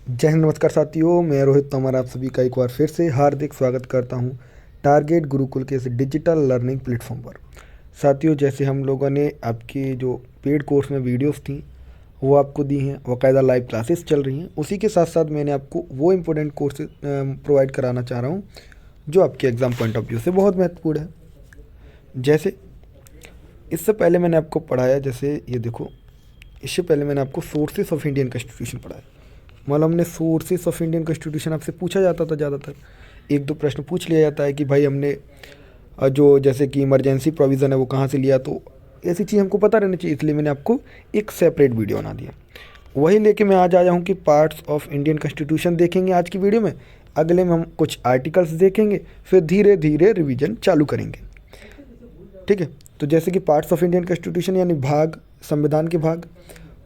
जय हिंद, नमस्कार साथियों। मैं रोहित तोमर आप सभी का एक बार फिर से हार्दिक स्वागत करता हूं टारगेट गुरुकुल के इस डिजिटल लर्निंग प्लेटफॉर्म पर। साथियों, जैसे हम लोगों ने आपके जो पेड कोर्स में वीडियोस थी वो आपको दी हैं, बाकायदा लाइव क्लासेस चल रही हैं, उसी के साथ साथ मैंने आपको वो इम्पोर्टेंट कोर्सेज प्रोवाइड कराना चाह रहा हूँ जो आपके एग्ज़ाम पॉइंट ऑफ व्यू से बहुत महत्वपूर्ण है। जैसे इससे पहले मैंने आपको पढ़ाया, जैसे ये देखो, इससे पहले मैंने आपको सोर्सेस ऑफ इंडियन कॉन्स्टिट्यूशन पढ़ाया। मतलब हमने सोर्सेस ऑफ इंडियन कॉन्स्टिट्यूशन आपसे पूछा जाता था, ज़्यादातर एक दो प्रश्न पूछ लिया जाता है कि भाई हमने जो जैसे कि इमरजेंसी प्रोविज़न है वो कहाँ से लिया, तो ऐसी चीज़ हमको पता रहनी चाहिए, इसलिए मैंने आपको एक सेपरेट वीडियो बना दिया। वही लेके मैं आज आया हूँ कि पार्ट्स ऑफ इंडियन कॉन्स्टिट्यूशन देखेंगे आज की वीडियो में। अगले में हम कुछ आर्टिकल्स देखेंगे, फिर धीरे धीरे रिवीजन चालू करेंगे। ठीक है, तो जैसे कि पार्ट्स ऑफ इंडियन कॉन्स्टिट्यूशन यानी भाग, संविधान के भाग।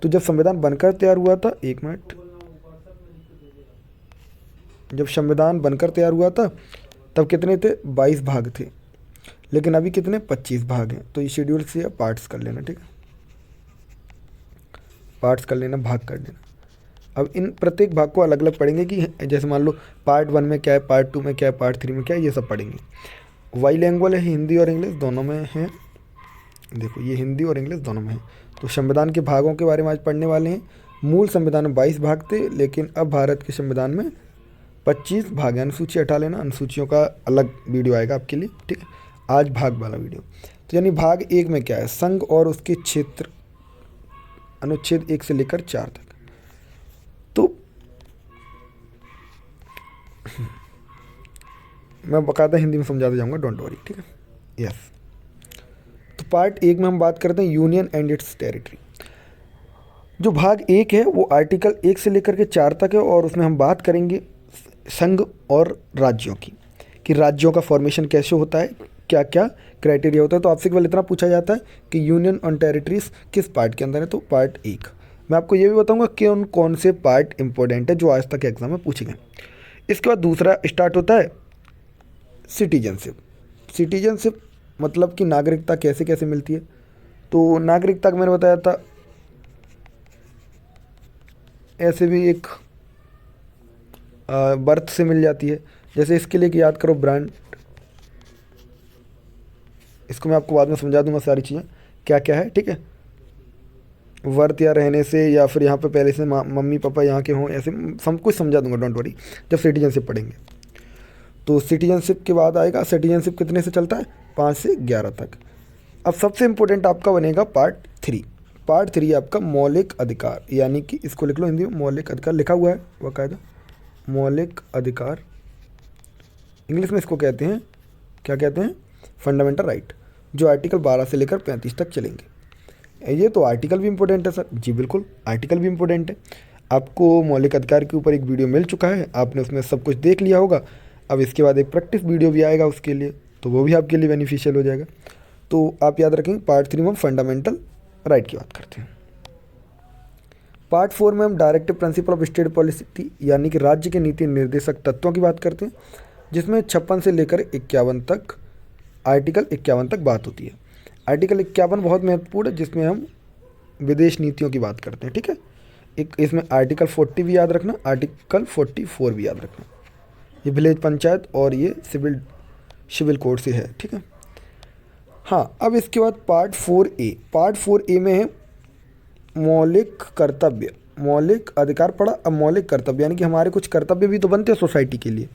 तो जब संविधान बनकर तैयार हुआ था, एक मिनट, जब संविधान बनकर तैयार हुआ था तब कितने थे? 22 भाग थे, लेकिन अभी कितने? 25 भाग हैं। तो ये शेड्यूल से पार्ट्स कर लेना, ठीक है, पार्ट्स कर लेना, भाग कर लेना। अब इन प्रत्येक भाग को अलग अलग पढ़ेंगे कि जैसे मान लो पार्ट 1 में क्या है, पार्ट 2 में क्या है, पार्ट 3 में क्या है, ये सब पढ़ेंगे। बाइलिंगुअल है, हिंदी और इंग्लिश दोनों में है। देखो, ये हिंदी और इंग्लिश दोनों में है। तो संविधान के भागों के बारे में आज पढ़ने वाले हैं। मूल संविधान में 22 भाग थे, लेकिन अब भारत के संविधान में 25 भाग हैं। अनुसूची हटा लेना, अनुसूचियों का अलग वीडियो आएगा आपके लिए, ठीक है। आज भाग वाला वीडियो। तो यानी भाग 1 में क्या है? संघ और उसके क्षेत्र, अनुच्छेद 1 से लेकर 4 तक। तो मैं बकायदा हिंदी में समझाता जाऊंगा, डोंट वरी, ठीक है। यस, तो पार्ट 1 में हम बात करते हैं यूनियन एंड इट्स टेरिटरी। जो भाग 1 है वो आर्टिकल 1 से लेकर के 4 तक है, और उसमें हम बात करेंगे संघ और राज्यों की, कि राज्यों का फॉर्मेशन कैसे होता है, क्या क्या क्राइटेरिया होता है। तो आपसे केवल इतना पूछा जाता है कि यूनियन ऑन टेरिटरीज किस पार्ट के अंदर है, तो पार्ट 1। मैं आपको ये भी बताऊंगा कि उन कौन से पार्ट इंपॉर्टेंट है जो आज तक एग्जाम में पूछे गए। इसके बाद दूसरा स्टार्ट होता है सिटीजनशिप। सिटीजनशिप मतलब कि नागरिकता कैसे कैसे मिलती है। तो नागरिकता का मैंने बताया था, ऐसे भी एक बर्थ से मिल जाती है। जैसे इसके लिए कि याद करो ब्रांड, इसको मैं आपको बाद में समझा दूंगा सारी चीज़ें क्या क्या है, ठीक है। वर्त या रहने से, या फिर यहाँ पे पहले से मम्मी पापा यहाँ के हों, ऐसे सब कुछ समझा दूंगा, डोंट वरी, जब सिटीजनशिप पढ़ेंगे। तो सिटीजनशिप के बाद आएगा, सिटीजनशिप कितने से चलता है? 5 से 11 तक। अब सबसे इम्पोर्टेंट आपका बनेगा पार्ट 3। पार्ट 3 आपका मौलिक अधिकार, यानी कि इसको लिख लो हिंदी में, मौलिक अधिकार लिखा हुआ है बाकायदा, मौलिक अधिकार। इंग्लिश में इसको कहते हैं, क्या कहते हैं? फंडामेंटल राइट, जो आर्टिकल 12 से लेकर 35 तक चलेंगे। ये तो आर्टिकल भी इम्पोर्टेंट है सर। जी बिल्कुल, आर्टिकल भी इम्पोर्टेंट है। आपको मौलिक अधिकार के ऊपर एक वीडियो मिल चुका है, आपने उसमें सब कुछ देख लिया होगा। अब इसके बाद एक प्रैक्टिस वीडियो भी आएगा उसके लिए, तो वो भी आपके लिए बेनिफिशियल हो जाएगा। तो आप याद रखेंगे, पार्ट 3 में हम फंडामेंटल राइट की बात करते हैं। पार्ट 4 में हम directive principle of state policy, यानी कि राज्य के नीति निर्देशक तत्वों की बात करते हैं, जिसमें 56 से लेकर 51 तक, आर्टिकल 51 तक बात होती है। आर्टिकल 51 बहुत महत्वपूर्ण है, जिसमें हम विदेश नीतियों की बात करते हैं, ठीक है। एक इसमें आर्टिकल 40 भी याद रखना, आर्टिकल 44 भी याद रखना। ये विलेज पंचायत और ये सिविल कोड से है, ठीक है। हाँ, अब इसके बाद पार्ट 4A। पार्ट 4A में है मौलिक कर्तव्य। मौलिक अधिकार पढ़ा, अब मौलिक कर्तव्य, यानी कि हमारे कुछ कर्तव्य भी तो बनते हैं सोसाइटी के लिए।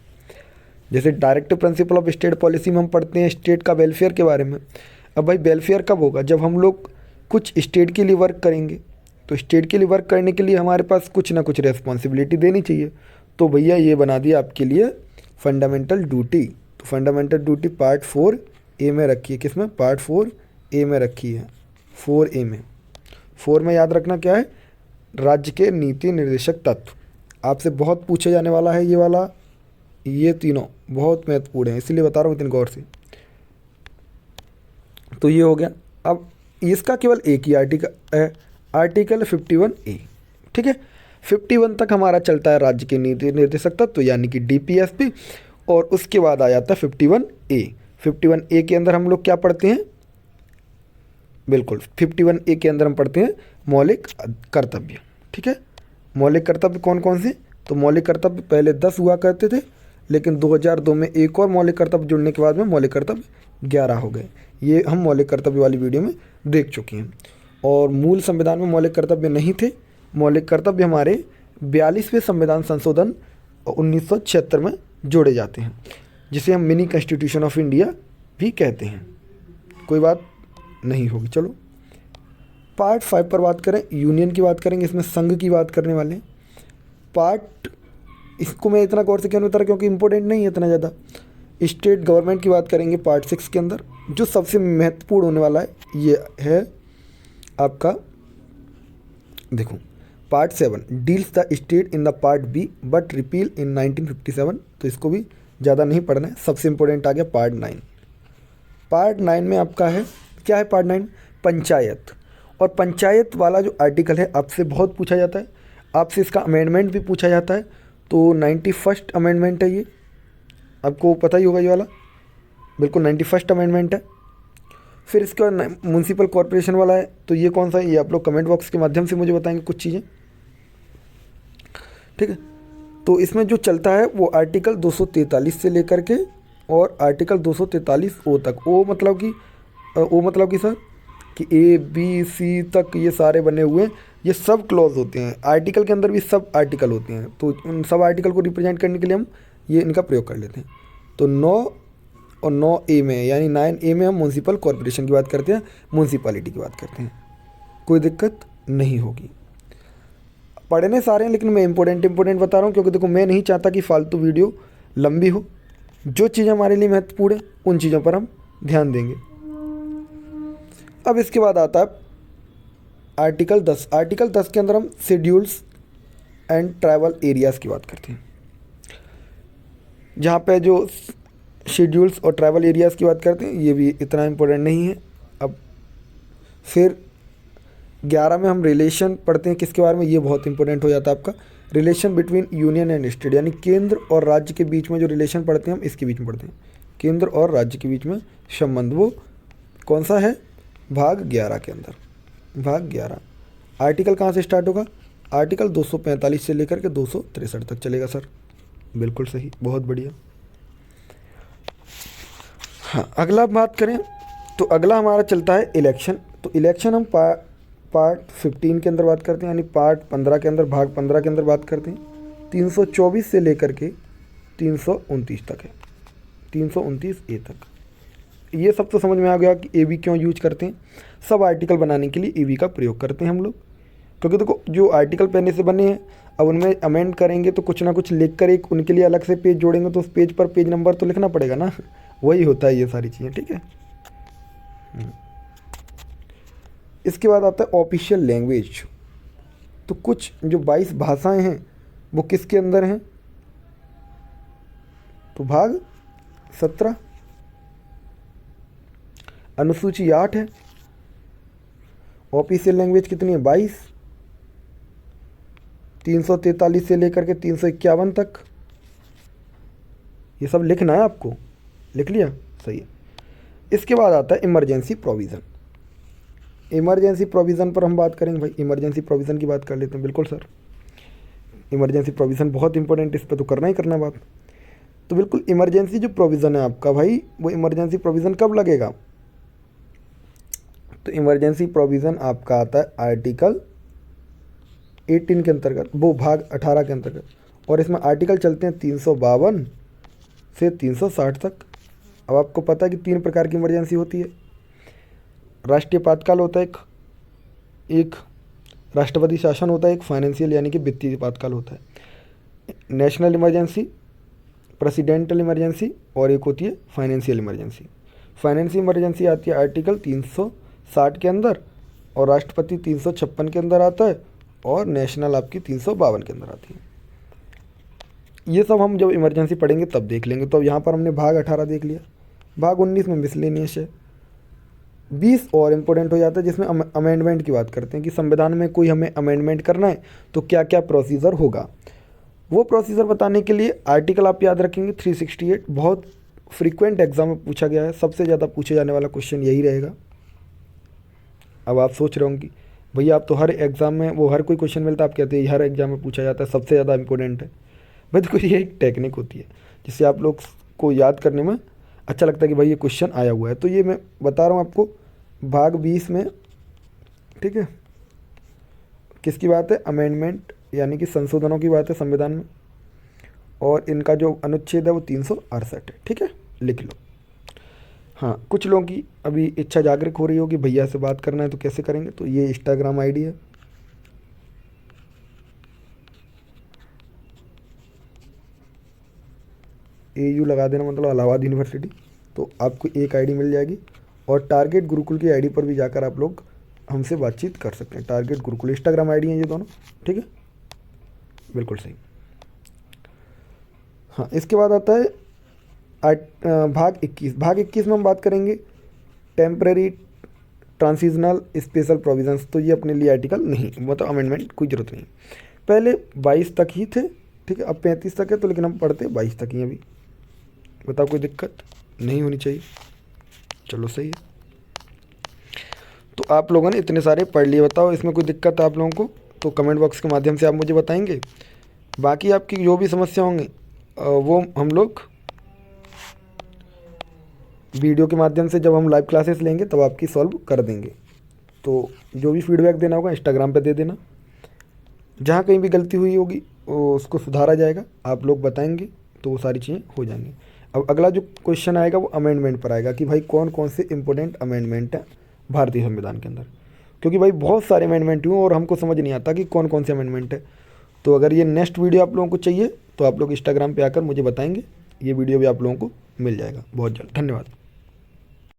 जैसे directive principle of state policy में हम पढ़ते हैं स्टेट का वेलफेयर के बारे में। अब भाई वेलफेयर कब होगा? जब हम लोग कुछ स्टेट के लिए वर्क करेंगे। तो स्टेट के लिए वर्क करने के लिए हमारे पास कुछ ना कुछ रेस्पॉन्सिबिलिटी देनी चाहिए। तो भैया ये बना दिया आपके लिए फंडामेंटल ड्यूटी। तो फंडामेंटल ड्यूटी पार्ट 4A में रखी है। किस में? पार्ट 4A में रखी है, 4A में। 4 में याद रखना क्या है? राज्य के नीति निर्देशक तत्व। आपसे बहुत पूछे जाने वाला है ये वाला, ये तीनों बहुत महत्वपूर्ण है, इसीलिए बता रहा हूँ इतने गौर से। तो ये हो गया। अब इसका केवल एक ही आर्टिकल है, आर्टिकल 51A, ठीक है। 51 तक हमारा चलता है राज्य के नीति निर्देशक तत्व, यानी कि DPSP, और उसके बाद आ जाता है 51A। 51A के अंदर हम लोग क्या पढ़ते हैं? बिल्कुल, 51A के अंदर हम पढ़ते हैं मौलिक कर्तव्य, ठीक है। मौलिक कर्तव्य कौन कौन से? तो मौलिक कर्तव्य पहले 10 हुआ करते थे, लेकिन 2002 में एक और मौलिक कर्तव्य जुड़ने के बाद में मौलिक कर्तव्य 11 हो गए। ये हम मौलिक कर्तव्य वाली वीडियो में देख चुके हैं। और मूल संविधान में मौलिक कर्तव्य नहीं थे। मौलिक कर्तव्य हमारे 42वें संविधान संशोधन 1976 में जोड़े जाते हैं, जिसे हम मिनी कॉन्स्टिट्यूशन ऑफ इंडिया भी कहते हैं। कोई बात नहीं होगी। चलो पार्ट 5 पर बात करें। यूनियन की बात करेंगे, इसमें संघ की बात करने वाले हैं। पार्ट इसको मैं इतना गौर से क्यों नहीं बता रहा, क्योंकि इंपॉर्टेंट नहीं है इतना ज़्यादा। स्टेट गवर्नमेंट की बात करेंगे पार्ट 6 के अंदर। जो सबसे महत्वपूर्ण होने वाला है ये है आपका, देखो part 7 deals the state in the part B but repeal in 1957। तो इसको भी ज़्यादा नहीं पढ़ना है। सबसे इंपॉर्टेंट आ गया पार्ट 9। पार्ट 9 में आपका है, क्या है पार्ट 9? पंचायत। और पंचायत वाला जो आर्टिकल है आपसे बहुत पूछा जाता है, आपसे इसका अमेंडमेंट भी पूछा जाता है। तो 91st अमेंडमेंट है ये, आपको पता ही होगा ये वाला, बिल्कुल 91st अमेंडमेंट है। फिर इसके बाद म्यूनसिपल कॉरपोरेशन वाला है, तो ये कौन सा है ये आप लोग कमेंट बॉक्स के माध्यम से मुझे बताएंगे कुछ चीज़ें, ठीक है। तो इसमें जो चलता है वो आर्टिकल 243 से लेकर के और आर्टिकल 243 ओ तक। ओ मतलब कि सर कि ए बी सी तक ये सारे बने हुए हैं, ये सब क्लॉज होते हैं। आर्टिकल के अंदर भी सब आर्टिकल होते हैं, तो उन सब आर्टिकल को रिप्रेजेंट करने के लिए हम ये इनका प्रयोग कर लेते हैं। तो 9 और 9A में, यानी 9A में हम म्यूनसिपल कॉरपोरेशन की बात करते हैं, म्यूनसिपालिटी की बात करते हैं। कोई दिक्कत नहीं होगी। पढ़ने सारे हैं, लेकिन मैं इंपॉर्टेंट बता रहा हूँ, क्योंकि देखो मैं नहीं चाहता कि फालतू वीडियो लंबी हो। जो चीज़ें हमारे लिए महत्वपूर्ण है उन चीज़ों पर हम ध्यान देंगे। अब इसके बाद आता है आर्टिकल 10। आर्टिकल 10 के अंदर हम शेड्यूल्स एंड ट्राइबल एरियाज़ की बात करते हैं, जहाँ पे जो शेड्यूल्स और ट्राइबल एरियाज़ की बात करते हैं, ये भी इतना इम्पोर्टेंट नहीं है। अब फिर 11 में हम रिलेशन पढ़ते हैं, किसके बारे में, ये बहुत इंपॉर्टेंट हो जाता है आपका, relation between union and state, यानी केंद्र और राज्य के बीच में जो रिलेशन पढ़ते हैं हम इसके बीच में पढ़ते हैं, केंद्र और राज्य के बीच में संबंध। वो कौन सा है? भाग 11 के अंदर। भाग 11 आर्टिकल कहाँ से स्टार्ट होगा? आर्टिकल 245 से लेकर के 263 तक चलेगा सर। बिल्कुल सही, बहुत बढ़िया। हाँ, अगला बात करें तो अगला हमारा चलता है इलेक्शन। तो इलेक्शन हम पार्ट 15 के अंदर बात करते हैं, यानी पार्ट 15 के अंदर, भाग 15 के अंदर बात करते हैं। 324 से लेकर के 329 तक है, 329A तक। ये सब तो समझ में आ गया कि AB क्यों यूज करते हैं। सब आर्टिकल बनाने के लिए AB का प्रयोग करते हैं हम लोग, क्योंकि देखो जो आर्टिकल पहले से बने हैं अब उनमें अमेंड करेंगे तो कुछ ना कुछ लिख कर एक उनके लिए अलग से पेज जोड़ेंगे, तो उस पेज पर पेज नंबर तो लिखना पड़ेगा ना। वही होता है ये सारी चीज़ें, ठीक है। इसके बाद आता है ऑफिशियल लैंग्वेज। तो कुछ जो 22 भाषाएं हैं वो किसके अंदर हैं? तो भाग 17 अनुसूची 8 है। ऑफिशियल लैंग्वेज कितनी है? 22। 343 से लेकर के 351 तक, ये सब लिखना है आपको। लिख लिया? सही है। इसके बाद आता है इमरजेंसी प्रोविज़न। इमरजेंसी प्रोविज़न पर हम बात करेंगे भाई, इमरजेंसी प्रोविज़न की बात कर लेते हैं। बिल्कुल सर, इमरजेंसी प्रोविज़न बहुत इंपॉर्टेंट, इस पर तो करना ही करना बात। तो बिल्कुल इमरजेंसी जो प्रोविज़न है आपका भाई, वो इमरजेंसी प्रोविज़न कब लगेगा? तो इमरजेंसी प्रोविज़न आपका आता है आर्टिकल 18 के अंतर्गत, वो भाग 18 के अंतर्गत। और इसमें आर्टिकल चलते हैं 352 से 360 तक। अब आपको पता है कि 3 प्रकार की इमरजेंसी होती है। राष्ट्रीय आपातकाल होता है एक राष्ट्रपति शासन होता है, एक फाइनेंशियल यानी कि वित्तीय आपातकाल होता है, नेशनल इमरजेंसी, प्रेसिडेंटल इमरजेंसी, और एक होती है फाइनेंशियल इमरजेंसी। फाइनेंशियल इमरजेंसी आती है आर्टिकल 360 के अंदर, और राष्ट्रपति 356 के अंदर आता है, और नेशनल आपकी 352 के अंदर आती है। ये सब हम जब इमरजेंसी पढ़ेंगे तब देख लेंगे। तो अब यहाँ पर हमने भाग 18 देख लिया। भाग 19 में मिसलेनियस है। 20 और इम्पोर्टेंट हो जाता है, जिसमें अमेंडमेंट की बात करते हैं कि संविधान में कोई हमें अमेंडमेंट करना है तो क्या क्या प्रोसीजर होगा। वो प्रोसीजर बताने के लिए आर्टिकल आप याद रखेंगे 368, बहुत फ्रीक्वेंट एग्जाम में पूछा गया है, सबसे ज़्यादा पूछे जाने वाला क्वेश्चन यही रहेगा। अब आप सोच रहे होंगे भैया आप तो हर एग्ज़ाम में वो हर कोई क्वेश्चन मिलता है, आप कहते हैं हर एग्ज़ाम में पूछा जाता है, सबसे ज़्यादा इंपॉर्टेंट है। भाई देखो ये एक टेक्निक होती है जिससे आप लोग को याद करने में अच्छा लगता है कि भाई ये क्वेश्चन आया हुआ है। तो ये मैं बता रहा हूँ आपको, भाग 20 में, ठीक है, किसकी बात है, अमेंडमेंट यानी कि संशोधनों की बात है संविधान में, और इनका जो अनुच्छेद है वो 368 है, ठीक है, लिख लो। हाँ, कुछ लोगों की अभी इच्छा जागरूक हो रही होगी भैया से बात करना है तो कैसे करेंगे, तो ये इंस्टाग्राम आईडी है, AU लगा देना, मतलब इलाहाबाद यूनिवर्सिटी, तो आपको एक आईडी मिल जाएगी। और टारगेट गुरुकुल की आईडी पर भी जाकर आप लोग हमसे बातचीत कर सकते हैं। टारगेट गुरुकुल इंस्टाग्राम आईडी है ये दोनों, ठीक है, बिल्कुल सही। हाँ, इसके बाद आता है भाग 21। भाग 21 में हम बात करेंगे टेम्परेरी ट्रांजिशनल स्पेशल प्रोविजंस। तो ये अपने लिए आर्टिकल नहीं, मतलब अमेंडमेंट कोई ज़रूरत नहीं। पहले 22 तक ही थे, ठीक है, अब 35 तक है, तो लेकिन हम पढ़ते 22 तक ही अभी। बताओ कोई दिक्कत नहीं होनी चाहिए, चलो सही है। तो आप लोगों ने इतने सारे पढ़ लिए, बताओ इसमें कोई दिक्कत है आप लोगों को तो कमेंट बॉक्स के माध्यम से आप मुझे बताएंगे। बाकी आपकी जो भी समस्या होंगी वो हम लोग वीडियो के माध्यम से जब हम लाइव क्लासेस लेंगे तब आपकी सॉल्व कर देंगे। तो जो भी फीडबैक देना होगा इंस्टाग्राम पे दे देना, जहाँ कहीं भी गलती हुई होगी उसको सुधारा जाएगा, आप लोग बताएंगे तो वो सारी चीज़ें हो जाएंगी। अब अगला जो क्वेश्चन आएगा वो अमेंडमेंट पर आएगा कि भाई कौन कौन से इंपॉर्टेंट अमेंडमेंट हैं भारतीय संविधान के अंदर, क्योंकि भाई बहुत सारे अमेंडमेंट हुए और हमको समझ नहीं आता कि कौन कौन से अमेंडमेंट है। तो अगर ये नेक्स्ट वीडियो आप लोगों को चाहिए तो आप लोग इंस्टाग्राम पे आकर मुझे बताएंगे, ये वीडियो भी आप लोगों को मिल जाएगा बहुत जल्द। धन्यवाद।